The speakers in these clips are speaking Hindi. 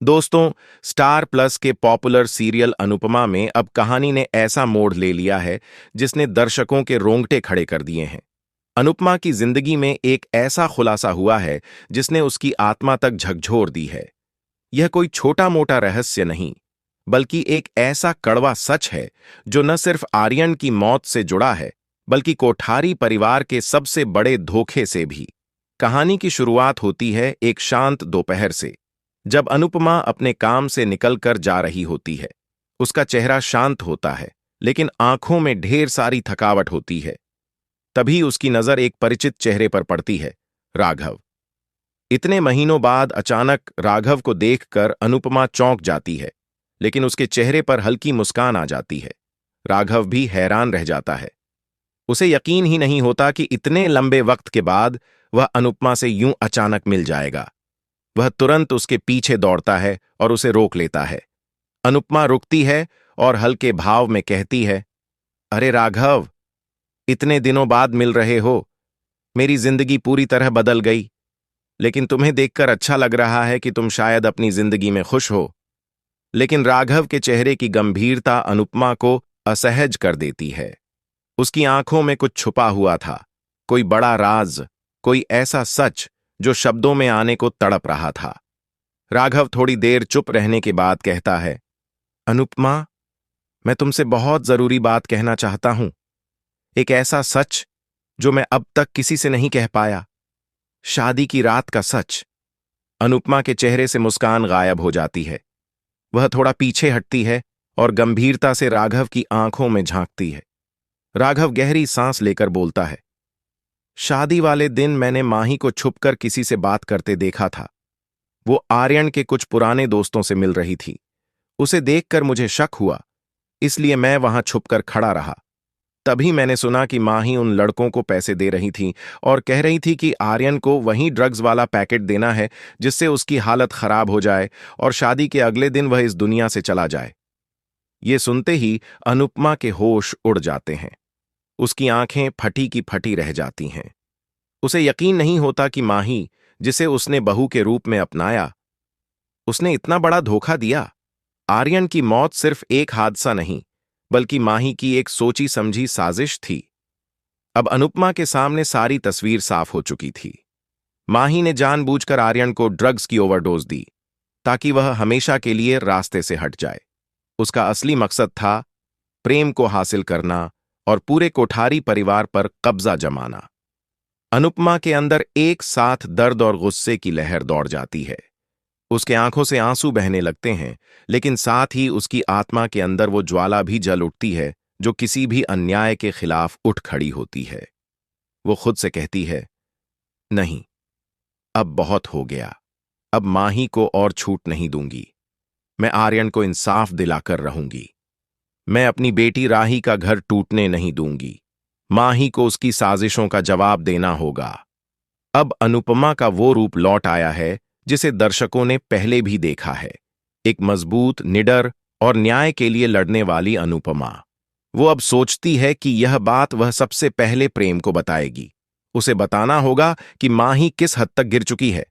दोस्तों, स्टार प्लस के पॉपुलर सीरियल अनुपमा में अब कहानी ने ऐसा मोड़ ले लिया है जिसने दर्शकों के रोंगटे खड़े कर दिए हैं। अनुपमा की जिंदगी में एक ऐसा खुलासा हुआ है जिसने उसकी आत्मा तक झकझोर दी है। यह कोई छोटा मोटा रहस्य नहीं, बल्कि एक ऐसा कड़वा सच है जो न सिर्फ आर्यन की मौत से जुड़ा है, बल्कि कोठारी परिवार के सबसे बड़े धोखे से भी। कहानी की शुरुआत होती है एक शांत दोपहर से, जब अनुपमा अपने काम से निकलकर जा रही होती है। उसका चेहरा शांत होता है, लेकिन आंखों में ढेर सारी थकावट होती है। तभी उसकी नजर एक परिचित चेहरे पर पड़ती है, राघव। इतने महीनों बाद अचानक राघव को देखकर अनुपमा चौंक जाती है, लेकिन उसके चेहरे पर हल्की मुस्कान आ जाती है। राघव भी हैरान रह जाता है। उसे यकीन ही नहीं होता कि इतने लंबे वक्त के बाद वह अनुपमा से यूं अचानक मिल जाएगा। वह तुरंत उसके पीछे दौड़ता है और उसे रोक लेता है। अनुपमा रुकती है और हल्के भाव में कहती है, अरे राघव, इतने दिनों बाद मिल रहे हो। मेरी जिंदगी पूरी तरह बदल गई, लेकिन तुम्हें देखकर अच्छा लग रहा है कि तुम शायद अपनी जिंदगी में खुश हो। लेकिन राघव के चेहरे की गंभीरता अनुपमा को असहज कर देती है। उसकी आंखों में कुछ छुपा हुआ था, कोई बड़ा राज, कोई ऐसा सच जो शब्दों में आने को तड़प रहा था। राघव थोड़ी देर चुप रहने के बाद कहता है, अनुपमा, मैं तुमसे बहुत जरूरी बात कहना चाहता हूं। एक ऐसा सच जो मैं अब तक किसी से नहीं कह पाया। शादी की रात का सच। अनुपमा के चेहरे से मुस्कान गायब हो जाती है। वह थोड़ा पीछे हटती है और गंभीरता से राघव की आंखों में झांकती है। राघव गहरी सांस लेकर बोलता है, शादी वाले दिन मैंने माही को छुपकर किसी से बात करते देखा था। वो आर्यन के कुछ पुराने दोस्तों से मिल रही थी। उसे देखकर मुझे शक हुआ, इसलिए मैं वहां छुपकर खड़ा रहा। तभी मैंने सुना कि माही उन लड़कों को पैसे दे रही थी और कह रही थी कि आर्यन को वहीं ड्रग्स वाला पैकेट देना है जिससे उसकी हालत खराब हो जाए और शादी के अगले दिन वह इस दुनिया से चला जाए। ये सुनते ही अनुपमा के होश उड़ जाते हैं। उसकी आंखें फटी की फटी रह जाती हैं। उसे यकीन नहीं होता कि माही, जिसे उसने बहू के रूप में अपनाया, उसने इतना बड़ा धोखा दिया। आर्यन की मौत सिर्फ एक हादसा नहीं, बल्कि माही की एक सोची समझी साजिश थी। अब अनुपमा के सामने सारी तस्वीर साफ हो चुकी थी। माही ने जानबूझकर आर्यन को ड्रग्स की ओवरडोज दी ताकि वह हमेशा के लिए रास्ते से हट जाए। उसका असली मकसद था प्रेम को हासिल करना और पूरे कोठारी परिवार पर कब्जा जमाना। अनुपमा के अंदर एक साथ दर्द और गुस्से की लहर दौड़ जाती है। उसके आंखों से आंसू बहने लगते हैं, लेकिन साथ ही उसकी आत्मा के अंदर वो ज्वाला भी जल उठती है जो किसी भी अन्याय के खिलाफ उठ खड़ी होती है। वो खुद से कहती है, नहीं, अब बहुत हो गया। अब माही को और छूट नहीं दूंगी। मैं आर्यन को इंसाफ दिलाकर रहूंगी। मैं अपनी बेटी राही का घर टूटने नहीं दूंगी। माही को उसकी साजिशों का जवाब देना होगा। अब अनुपमा का वो रूप लौट आया है जिसे दर्शकों ने पहले भी देखा है। एक मजबूत, निडर और न्याय के लिए लड़ने वाली अनुपमा। वो अब सोचती है कि यह बात वह सबसे पहले प्रेम को बताएगी। उसे बताना होगा कि माही किस हद तक गिर चुकी है।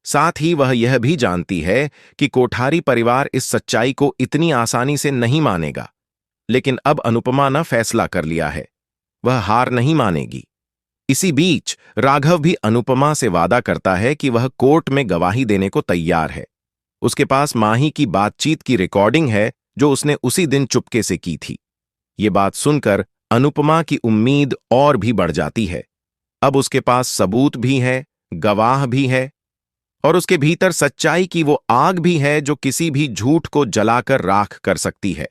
साथ ही वह यह भी जानती है कि कोठारी परिवार इस सच्चाई को इतनी आसानी से नहीं मानेगा। लेकिन अब अनुपमा ने फैसला कर लिया है, वह हार नहीं मानेगी। इसी बीच राघव भी अनुपमा से वादा करता है कि वह कोर्ट में गवाही देने को तैयार है। उसके पास माही की बातचीत की रिकॉर्डिंग है जो उसने उसी दिन चुपके से की थी। ये बात सुनकर अनुपमा की उम्मीद और भी बढ़ जाती है। अब उसके पास सबूत भी है, गवाह भी है और उसके भीतर सच्चाई की वो आग भी है जो किसी भी झूठ को जलाकर राख कर सकती है।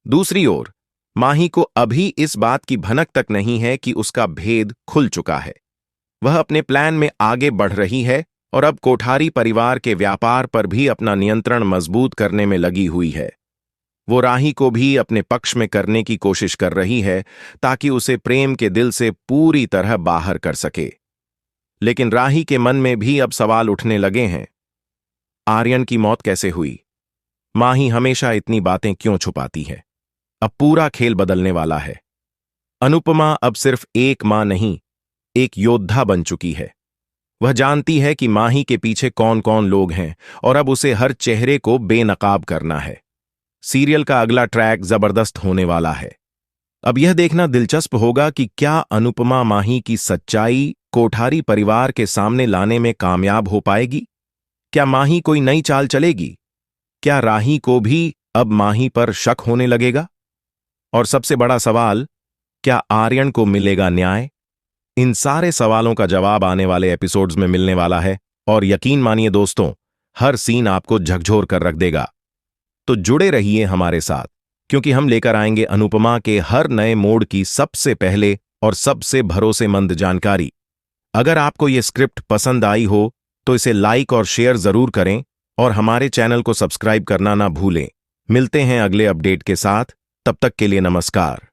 दूसरी ओर माही को अभी इस बात की भनक तक नहीं है कि उसका भेद खुल चुका है। वह अपने प्लान में आगे बढ़ रही है और अब कोठारी परिवार के व्यापार पर भी अपना नियंत्रण मजबूत करने में लगी हुई है। वो राही को भी अपने पक्ष में करने की कोशिश कर रही है ताकि उसे प्रेम के दिल से पूरी तरह बाहर कर सके। लेकिन राही के मन में भी अब सवाल उठने लगे हैं। आर्यन की मौत कैसे हुई? माही हमेशा इतनी बातें क्यों छुपाती है? अब पूरा खेल बदलने वाला है। अनुपमा अब सिर्फ एक मां नहीं, एक योद्धा बन चुकी है। वह जानती है कि माही के पीछे कौन कौन लोग हैं और अब उसे हर चेहरे को बेनकाब करना है। सीरियल का अगला ट्रैक जबरदस्त होने वाला है। अब यह देखना दिलचस्प होगा कि क्या अनुपमा माही की सच्चाई कोठारी परिवार के सामने लाने में कामयाब हो पाएगी। क्या माही कोई नई चाल चलेगी? क्या राही को भी अब माही पर शक होने लगेगा? और सबसे बड़ा सवाल, क्या आर्यन को मिलेगा न्याय? इन सारे सवालों का जवाब आने वाले एपिसोड्स में मिलने वाला है और यकीन मानिए दोस्तों, हर सीन आपको झकझोर कर रख देगा। तो जुड़े रहिए हमारे साथ, क्योंकि हम लेकर आएंगे अनुपमा के हर नए मोड़ की सबसे पहले और सबसे भरोसेमंद जानकारी। अगर आपको ये स्क्रिप्ट पसंद आई हो तो इसे लाइक और शेयर जरूर करें और हमारे चैनल को सब्सक्राइब करना ना भूलें। मिलते हैं अगले अपडेट के साथ, तब तक के लिए नमस्कार।